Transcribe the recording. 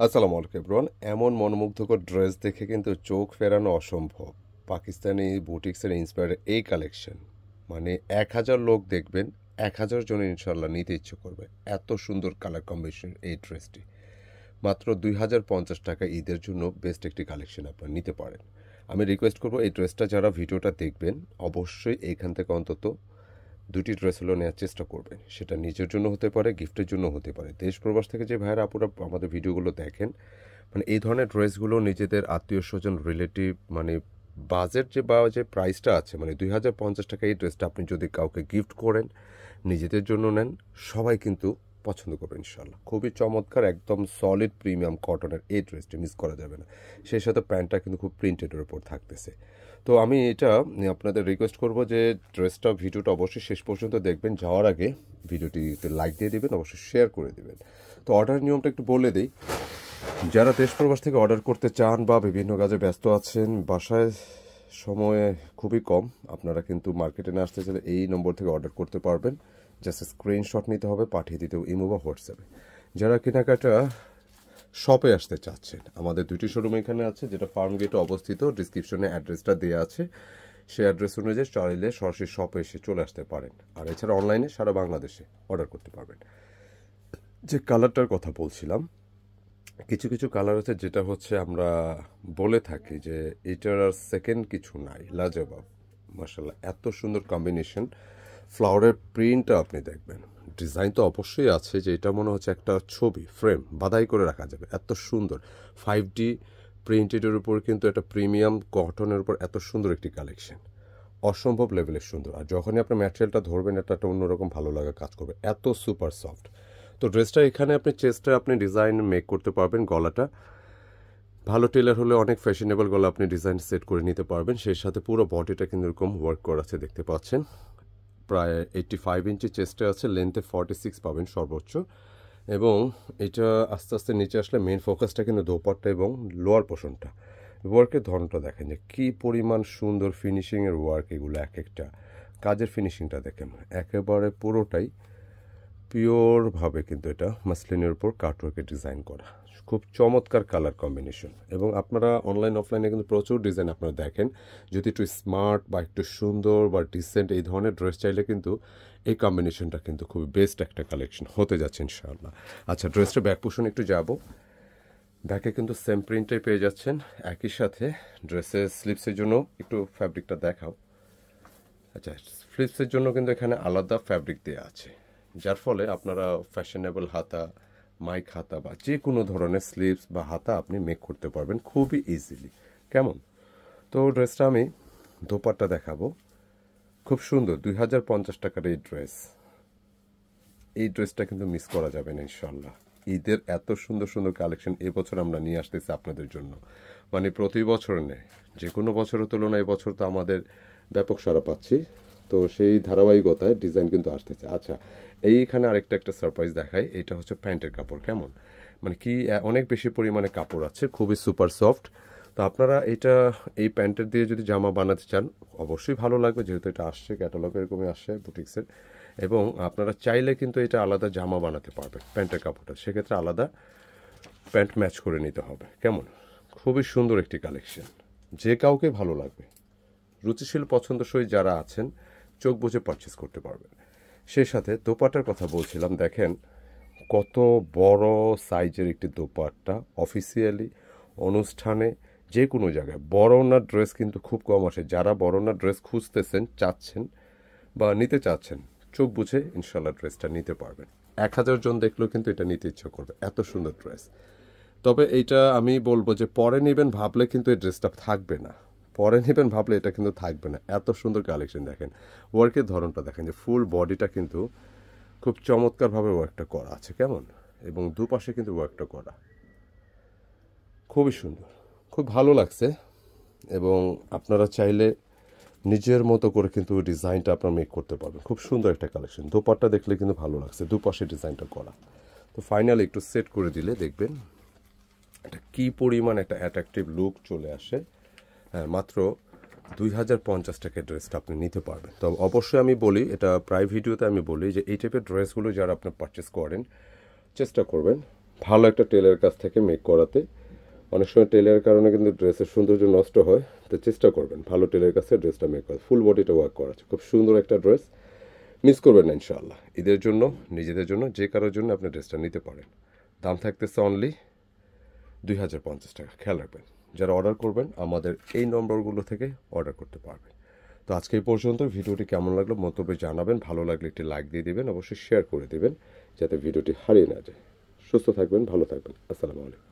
আসসালামু আলাইকুম এভরিওয়ান। এমন মনোমুগ্ধকর ড্রেস দেখে কিন্তু চোখ ফেরানো অসম্ভব। পাকিস্তানি বুটিক্সের ইন্সপায়ার্ড এই কালেকশন মানে ১,০০০ লোক দেখবেন, ১,০০০ জন ইনশাল্লাহ নিতে ইচ্ছে করবে। এত সুন্দর কালার কম্বিনেশন এই ড্রেসটি মাত্র ২,০৫০ টাকা ঈদের জন্য বেস্ট একটি কালেকশন আপনারা নিতে পারেন। আমি রিকোয়েস্ট করবো এই ড্রেসটা যারা ভিডিওটা দেখবেন অবশ্যই এইখান থেকে অন্তত দুটি ড্রেস হলেও নেওয়ার চেষ্টা করবেন। সেটা নিজের জন্য হতে পারে, গিফটের জন্য হতে পারে। দেশ প্রবাস থেকে যে ভাইয়েরা আপুরা আমাদের ভিডিওগুলো দেখেন, মানে এই ধরনের ড্রেসগুলো নিজেদের আত্মীয় স্বজন রিলেটিভ মানে বাজেট যে প্রাইসটা আছে মানে ২,০৫০ টাকা এই ড্রেসটা আপনি যদি কাউকে গিফট করেন, নিজেদের জন্য নেন, সবাই কিন্তু পছন্দ করবে ইনশাল্লাহ। খুবই চমৎকার, একদম সলিড প্রিমিয়াম কটনের এই ড্রেসটি মিস করা যাবে না। সেই সাথে প্যান্টটা কিন্তু খুব প্রিন্টেডের উপর থাকতেছে। তো আমি এটা আপনাদের রিকোয়েস্ট করব যে ড্রেসটা ভিডিওটা অবশ্যই শেষ পর্যন্ত দেখবেন। যাওয়ার আগে ভিডিওটিতে লাইক দিয়ে দিবেন, অবশ্যই শেয়ার করে দিবেন। তো অর্ডার নিয়মটা একটু বলে দিই। যারা দেশ প্রবাস থেকে অর্ডার করতে চান বা বিভিন্ন কাজে ব্যস্ত আছেন, বাসায় সময় খুবই কম, আপনারা কিন্তু মার্কেটে না আসতে চাইলে এই নম্বর থেকে অর্ডার করতে পারবেন। জাস্ট স্ক্রিনশট নিতে হবে, পাঠিয়ে দিতে ইমো বা হোয়াটসঅ্যাপে। যারা কেনাকাটা শপে আসতে চাচ্ছেন, আমাদের দুটি শোরুম এখানে আছে, যেটা ফার্ম গেটে অবস্থিত। ডিসক্রিপশনে অ্যাড্রেসটা দেওয়া আছে, সেই অ্যাড্রেস অনুযায়ী চাইলে সরাসরি শপে এসে চলে আসতে পারেন। আর এছাড়া অনলাইনে সারা বাংলাদেশে অর্ডার করতে পারবেন। যে কালারটার কথা বলছিলাম, কিছু কিছু কালার আছে যেটা হচ্ছে আমরা বলে থাকি যে এটার আর সেকেন্ড কিছু নাই, লাজবাব। মাশাল্লাহ, এত সুন্দর কম্বিনেশন। ফ্লাওয়ারের প্রিন্টটা আপনি দেখবেন, ডিজাইন তো অবশ্যই আছে যে এটা মনে হচ্ছে একটা ছবি ফ্রেম বাধাই করে রাখা যাবে, এত সুন্দর 5D প্রিন্টেডের উপর কিন্তু একটা প্রিমিয়াম কটনের উপর এত সুন্দর একটি কালেকশন, অসম্ভব লেভেলের সুন্দর। আর যখনই আপনি ম্যাটেরিয়ালটা ধরবেন এটা একটা অন্যরকম ভালো লাগা কাজ করবে, এত সুপার সফট। তো ড্রেসটা এখানে আপনি চেস্টে আপনি ডিজাইন মেক করতে পারবেন। গলাটা ভালো টেলার হলে অনেক ফ্যাশনেবল গলা আপনি ডিজাইন সেট করে নিতে পারবেন। সেই সাথে পুরো বডিটা কিন্তু এরকম ওয়ার্ক করা আছে, দেখতে পাচ্ছেন। প্রায় 85 ইঞ্চি চেস্টে আছে, লেন্থে 46 পাবেন সর্বোচ্চ। এবং এটা আস্তে আস্তে নিচে আসলে মেন ফোকাসটা কিন্তু দোপাট্টা এবং লোয়ার পোর্শনটা। ওয়ার্কের ধরনটা দেখেন যে কী পরিমাণ সুন্দর ফিনিশিংয়ের ওয়ার্ক, এগুলো এক একটা কাজের ফিনিশিংটা দেখেন একেবারে পুরোটাই পিওরভাবে কিন্তু এটা মাসলিনের উপর কাটওয়ার্কের ডিজাইন করা। খুব চমৎকার কালার কম্বিনেশন। এবং আপনারা অনলাইন অফলাইনে কিন্তু প্রচুর ডিজাইন আপনারা দেখেন। যদি একটু স্মার্ট বা একটু সুন্দর বা ডিসেন্ট এই ধরনের ড্রেস চাইলে কিন্তু এই কম্বিনেশনটা কিন্তু খুবই বেস্ট একটা কালেকশন হতে যাচ্ছে ইনশাআল্লাহ। আচ্ছা, ড্রেসটা ব্যাক পোর্শন একটু যাব। ব্যাকে কিন্তু সেম প্রিন্টটাই পেয়ে যাচ্ছেন। একই সাথে ড্রেসের স্লিপসের জন্য একটু ফ্যাব্রিকটা দেখাও। আচ্ছা, স্লিপসের জন্য কিন্তু এখানে আলাদা ফ্যাব্রিক দেওয়া আছে, যার ফলে আপনারা ফ্যাশনেবল হাতা, মাইক হাতা বা যে কোনো ধরনের স্লিভস বা হাতা আপনি মেক করতে পারবেন খুবই ইজিলি। কেমন? তো ড্রেসটা আমি দোপাট্টা দেখাবো। খুব সুন্দর ২,০৫০ টাকার এই ড্রেস। এই ড্রেসটা কিন্তু মিস করা যাবে না ইনশাল্লাহ। ঈদের এত সুন্দর সুন্দর কালেকশন এবছর আমরা নিয়ে আসতেছি আপনাদের জন্য। মানে প্রতি বছর নেই, যে কোনো বছরের তুলনায় এবছর তো আমাদের ব্যাপক সাড়া পাচ্ছি। তো সেই ধারাবাহিকতায় ডিজাইন কিন্তু আসতেছে। আচ্ছা, এইখানে আরেকটা একটা সারপ্রাইজ দেখাই। এটা হচ্ছে প্যান্টের কাপড়। কেমন? মানে কি অনেক বেশি পরিমাণে কাপড় আছে, খুবই সুপার সফট। তো আপনারা এটা এই প্যান্টের দিয়ে যদি জামা বানাতে চান অবশ্যই ভালো লাগবে, যেহেতু এটা আসছে ক্যাটালগ এরকমই আসছে বুটিক্সের। এবং আপনারা চাইলে কিন্তু এটা আলাদা জামা বানাতে পারবেন প্যান্টের কাপড়টা, সেক্ষেত্রে আলাদা প্যান্ট ম্যাচ করে নিতে হবে। কেমন? খুবই সুন্দর একটি কালেকশন, যে কাউকে ভালো লাগবে। রুচিশীল পছন্দসই যারা আছেন চোখ বুজে পারচেস করতে পারবেন। সেই সাথে দোপাট্টার কথা বলছিলাম, দেখেন কত বড় সাইজের একটি দোপাট্টা। অফিসিয়ালি অনুষ্ঠানে যে কোনো জায়গায় বড়নার ড্রেস কিন্তু খুব কম আসে। যারা বড়নার ড্রেস খুঁজতেছেন, চাচ্ছেন বা নিতে চাচ্ছেন, চোখ বুঝে ইনশাল্লাহ ড্রেসটা নিতে পারবেন। ১,০০০ জন দেখলেও কিন্তু এটা নিতে ইচ্ছা করবে, এত সুন্দর ড্রেস। তবে এইটা আমি বলবো যে পরে নেবেন ভাবলে কিন্তু এই ড্রেসটা থাকবে না। পরে নেবেন ভাবলে এটা কিন্তু থাকবে না। এত সুন্দর কালেকশন দেখেন, ওয়ার্কের ধরনটা দেখেন যে ফুল বডিটা কিন্তু খুব চমৎকারভাবে ওয়ার্কটা করা আছে। কেমন? এবং দুপাশে কিন্তু ওয়ার্কটা করা খুবই সুন্দর, খুব ভালো লাগছে। এবং আপনারা চাইলে নিজের মতো করে কিন্তু ডিজাইনটা আপনারা মেক করতে পারবেন। খুব সুন্দর একটা কালেকশন। দোপাট্টা দেখলে কিন্তু ভালো লাগছে, দুপাশে ডিজাইনটা করা। তো ফাইনালি একটু সেট করে দিলে দেখবেন এটা কী পরিমাণ একটা অ্যাট্রাকটিভ লুক চলে আসে। হ্যাঁ, মাত্র ২,০৫০ টাকার ড্রেসটা আপনি নিতে পারবেন। তো অবশ্যই আমি বলি, এটা প্রায় ভিডিওতে আমি বলি যে এই টাইপের ড্রেসগুলো যারা আপনি পারচেস করেন চেষ্টা করবেন ভালো একটা টেলারের কাছ থেকে মেক করাতে। অনেক সময় টেলারের কারণে কিন্তু ড্রেসের সৌন্দর্য নষ্ট হয়, তো চেষ্টা করবেন ভালো টেলারের কাছে ড্রেসটা মেক করা। ফুল বডিটা ওয়ার্ক করা আছে, খুব সুন্দর একটা ড্রেস, মিস করবেন না ইনশাআল্লাহ। ঈদের জন্য, নিজেদের জন্য, যে কারোর জন্য আপনি ড্রেসটা নিতে পারেন। দাম থাকতেছে অনলি 2050 টাকা। খেয়াল রাখবেন, যারা অর্ডার করবেন আমাদের এই নম্বরগুলো থেকে অর্ডার করতে পারবেন। তো আজকে এই পর্যন্ত। ভিডিওটি কেমন লাগলো মন্তব্যে জানাবেন, ভালো লাগলে একটি লাইক দিয়ে দিবেন, অবশ্যই শেয়ার করে দিবেন যাতে ভিডিওটি হারিয়ে না যায়। সুস্থ থাকবেন, ভালো থাকবেন। আসসালামু আলাইকুম।